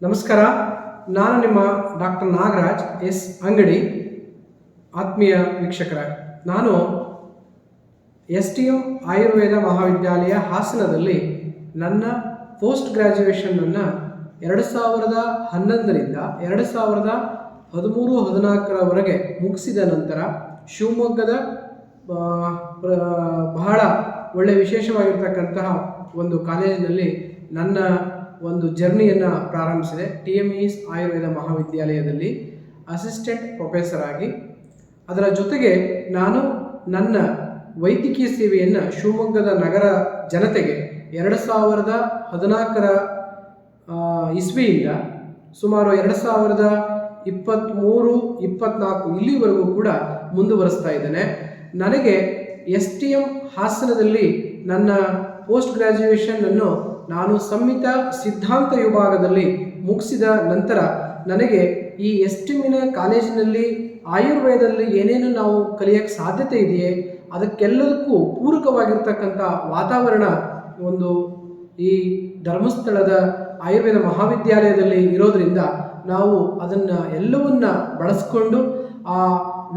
ನಮಸ್ಕಾರ. ನಾನು ನಿಮ್ಮ ಡಾಕ್ಟರ್ ನಾಗರಾಜ್ ಎಸ್ ಅಂಗಡಿ. ಆತ್ಮೀಯ ವೀಕ್ಷಕರ, ನಾನು STM ಆಯುರ್ವೇದ ಮಹಾವಿದ್ಯಾಲಯ ಹಾಸನದಲ್ಲಿ ನನ್ನ ಪೋಸ್ಟ್ ಗ್ರ್ಯಾಜುಯೇಷನನ್ನು 2011ರಿಂದ 2013-14ರವರೆಗೆ ಮುಗಿಸಿದ ನಂತರ ಶಿವಮೊಗ್ಗದ ಬಹಳ ಒಳ್ಳೆಯ ವಿಶೇಷವಾಗಿರ್ತಕ್ಕಂತಹ ಒಂದು ಕಾಲೇಜಿನಲ್ಲಿ ನನ್ನ ಒಂದು ಜರ್ನಿಯನ್ನು ಪ್ರಾರಂಭಿಸಿದೆ. TMES ಆಯುರ್ವೇದ ಮಹಾವಿದ್ಯಾಲಯದಲ್ಲಿ ಅಸಿಸ್ಟೆಂಟ್ ಪ್ರೊಫೆಸರ್ ಆಗಿ. ಅದರ ಜೊತೆಗೆ ನಾನು ನನ್ನ ವೈದ್ಯಕೀಯ ಸೇವೆಯನ್ನು ಶಿವಮೊಗ್ಗದ ನಗರ ಜನತೆಗೆ 2014ರ ಇಸ್ವಿಯಿಂದ ಸುಮಾರು 2023-24 ಇಲ್ಲಿವರೆಗೂ ಕೂಡ ಮುಂದುವರಿಸ್ತಾ ಇದ್ದೇನೆ. ನನಗೆ STM ಹಾಸನದಲ್ಲಿ ನನ್ನ ಪೋಸ್ಟ್ ಗ್ರ್ಯಾಜುಯೇಷನನ್ನು ನಾನು ಸಂಹಿತ ಸಿದ್ಧಾಂತ ವಿಭಾಗದಲ್ಲಿ ಮುಗಿಸಿದ ನಂತರ ನನಗೆ ಈ STMನ ಕಾಲೇಜಿನಲ್ಲಿ ಆಯುರ್ವೇದದಲ್ಲಿ ಏನೇನು ನಾವು ಕಲಿಯೋಕ್ಕೆ ಸಾಧ್ಯತೆ ಇದೆಯೇ ಅದಕ್ಕೆಲ್ಲದಕ್ಕೂ ಪೂರಕವಾಗಿರ್ತಕ್ಕಂಥ ವಾತಾವರಣ ಒಂದು ಈ ಧರ್ಮಸ್ಥಳದ ಆಯುರ್ವೇದ ಮಹಾವಿದ್ಯಾಲಯದಲ್ಲಿ ಇರೋದರಿಂದ ನಾವು ಅದನ್ನು ಎಲ್ಲವನ್ನ ಬಳಸ್ಕೊಂಡು ಆ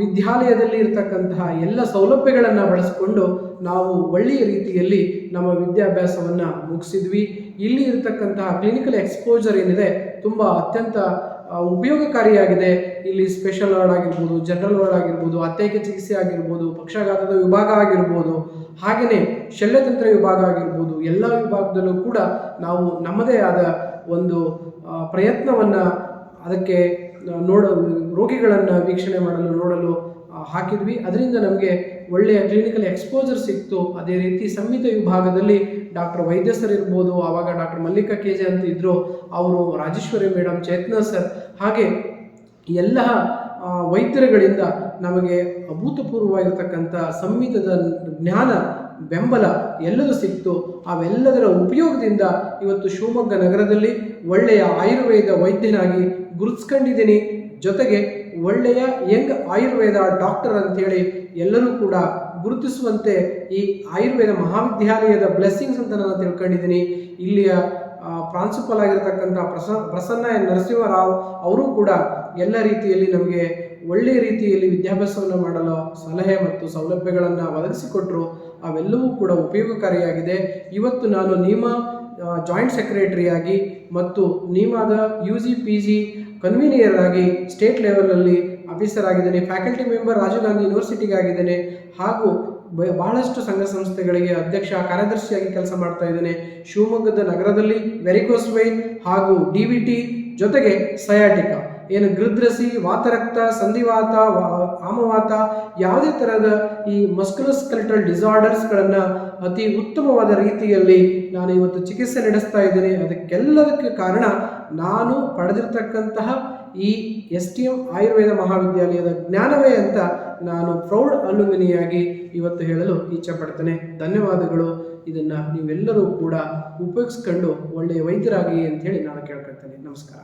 ವಿದ್ಯಾಲಯದಲ್ಲಿ ಇರತಕ್ಕಂತಹ ಎಲ್ಲ ಸೌಲಭ್ಯಗಳನ್ನು ಬಳಸಿಕೊಂಡು ನಾವು ಒಳ್ಳೆಯ ರೀತಿಯಲ್ಲಿ ನಮ್ಮ ವಿದ್ಯಾಭ್ಯಾಸವನ್ನು ಮುಗಿಸಿದ್ವಿ. ಇಲ್ಲಿ ಇರತಕ್ಕಂತಹ ಕ್ಲಿನಿಕಲ್ ಎಕ್ಸ್ಪೋಜರ್ ಏನಿದೆ ತುಂಬ ಅತ್ಯಂತ ಉಪಯೋಗಕಾರಿಯಾಗಿದೆ. ಇಲ್ಲಿ ಸ್ಪೆಷಲ್ ವಾರ್ಡ್ ಆಗಿರ್ಬೋದು, ಜನರಲ್ ವಾರ್ಡ್ ಆಗಿರ್ಬೋದು, ಅತ್ಯಯಿಕ ಚಿಕಿತ್ಸೆ ಆಗಿರ್ಬೋದು, ಪಕ್ಷಾಘಾತದ ವಿಭಾಗ ಆಗಿರ್ಬೋದು, ಹಾಗೆಯೇ ಶಲ್ಯತಂತ್ರ ವಿಭಾಗ ಆಗಿರ್ಬೋದು, ಎಲ್ಲ ವಿಭಾಗದಲ್ಲೂ ಕೂಡ ನಾವು ನಮ್ಮದೇ ಆದ ಒಂದು ಪ್ರಯತ್ನವನ್ನು ಅದಕ್ಕೆ ರೋಗಿಗಳನ್ನು ವೀಕ್ಷಣೆ ನೋಡಲು ಹಾಕಿದ್ವಿ. ಅದರಿಂದ ನಮಗೆ ಒಳ್ಳೆಯ ಕ್ಲಿನಿಕಲ್ ಎಕ್ಸ್ಪೋಜರ್ ಸಿಕ್ತು. ಅದೇ ರೀತಿ ಸಂಹಿತ ವಿಭಾಗದಲ್ಲಿ ಡಾಕ್ಟರ್ ವೈದ್ಯ ಸರ್ ಇರ್ಬೋದು, ಆವಾಗ ಡಾಕ್ಟರ್ ಮಲ್ಲಿಕಾ KJ ಅಂತ ಇದ್ದರು, ಅವರು ರಾಜೇಶ್ವರಿ ಮೇಡಮ್, ಚೇತನಾ ಸರ್, ಹಾಗೆ ಎಲ್ಲ ವೈದ್ಯರುಗಳಿಂದ ನಮಗೆ ಅಭೂತಪೂರ್ವವಾಗಿರ್ತಕ್ಕಂಥ ಸಂಹಿತದ ಜ್ಞಾನ, ಬೆಂಬಲ ಎಲ್ಲದೂ ಸಿಕ್ತು. ಅವೆಲ್ಲದರ ಉಪಯೋಗದಿಂದ ಇವತ್ತು ಶಿವಮೊಗ್ಗ ನಗರದಲ್ಲಿ ಒಳ್ಳೆಯ ಆಯುರ್ವೇದ ವೈದ್ಯನಾಗಿ ಗುರುತಿಸ್ಕೊಂಡಿದ್ದೀನಿ. ಜೊತೆಗೆ ಒಳ್ಳೆಯ ಯಂಗ್ ಆಯುರ್ವೇದ ಡಾಕ್ಟರ್ ಅಂತೇಳಿ ಎಲ್ಲರೂ ಕೂಡ ಗುರುತಿಸುವಂತೆ ಈ ಆಯುರ್ವೇದ ಮಹಾವಿದ್ಯಾಲಯದ ಬ್ಲೆಸ್ಸಿಂಗ್ಸ್ ಅಂತ ನಾನು ತಿಳ್ಕೊಂಡಿದ್ದೀನಿ. ಇಲ್ಲಿಯ ಪ್ರಾಂಶುಪಾಲ ಆಗಿರ್ತಕ್ಕಂಥ ಪ್ರಸನ್ನ ನರಸಿಂಹರಾವ್ ಅವರು ಕೂಡ ಎಲ್ಲ ರೀತಿಯಲ್ಲಿ ನಮಗೆ ಒಳ್ಳೆಯ ರೀತಿಯಲ್ಲಿ ವಿದ್ಯಾಭ್ಯಾಸವನ್ನು ಮಾಡಲು ಸಲಹೆ ಮತ್ತು ಸೌಲಭ್ಯಗಳನ್ನು ಒದಗಿಸಿಕೊಟ್ಟರು. ಅವೆಲ್ಲವೂ ಕೂಡ ಉಪಯೋಗಕಾರಿಯಾಗಿದೆ. ಇವತ್ತು ನಾನು ನೀಮಾ ಜಾಯಿಂಟ್ ಸೆಕ್ರೆಟರಿಯಾಗಿ ಮತ್ತು ನೀಮಾದ UG PG ಕನ್ವೀನಿಯರ್ ಆಗಿ ಸ್ಟೇಟ್ ಲೆವೆಲಲ್ಲಿ ಆಫೀಸರ್ ಆಗಿದ್ದೇನೆ. ಫ್ಯಾಕಲ್ಟಿ ಮೆಂಬರ್ ರಾಜೀವ್ ಗಾಂಧಿ ಯೂನಿವರ್ಸಿಟಿಗೆ ಆಗಿದ್ದೇನೆ. ಹಾಗೂ ಬಹಳಷ್ಟು ಸಂಘ ಸಂಸ್ಥೆಗಳಿಗೆ ಅಧ್ಯಕ್ಷ ಕಾರ್ಯದರ್ಶಿಯಾಗಿ ಕೆಲಸ ಮಾಡ್ತಾ ಇದ್ದೇನೆ. ಶಿವಮೊಗ್ಗದ ನಗರದಲ್ಲಿ ವೆರಿಕೋಸ್ ವೈನ್ ಹಾಗೂ DVT ಜೊತೆಗೆ ಸಯಾಟಿಕಾ ಏನು ಗೃದ್ರಸಿ, ವಾತರಕ್ತ, ಸಂಧಿವಾತ, ಆಮವಾತ, ಯಾವುದೇ ಥರದ ಈ ಮಸ್ಕ್ಯುಲೋಸ್ಕೆಲೆಟಲ್ ಡಿಸಾರ್ಡರ್ಸ್ಗಳನ್ನು ಅತಿ ಉತ್ತಮವಾದ ರೀತಿಯಲ್ಲಿ ನಾನು ಇವತ್ತು ಚಿಕಿತ್ಸೆ ನಡೆಸ್ತಾ ಇದ್ದೇನೆ. ಅದಕ್ಕೆಲ್ಲದಕ್ಕೆ ಕಾರಣ ನಾನು ಪಡೆದಿರ್ತಕ್ಕಂತಹ ಈ STM ಆಯುರ್ವೇದ ಮಹಾವಿದ್ಯಾಲಯದ ಜ್ಞಾನವೇ ಅಂತ ನಾನು ಪ್ರೌಡ್ ಅಲ್ಯುಮಿನಿಯಾಗಿ ಇವತ್ತು ಹೇಳಲು ಇಚ್ಛೆ ಪಡ್ತೇನೆ. ಧನ್ಯವಾದಗಳು. ಇದನ್ನು ನೀವೆಲ್ಲರೂ ಕೂಡ ಉಪಯೋಗಿಸ್ಕೊಂಡು ಒಳ್ಳೆಯ ವೈದ್ಯರಾಗಿ ಅಂತ ಹೇಳಿ ನಾನು ಕೇಳ್ಕೊಳ್ತೇನೆ. ನಮಸ್ಕಾರ.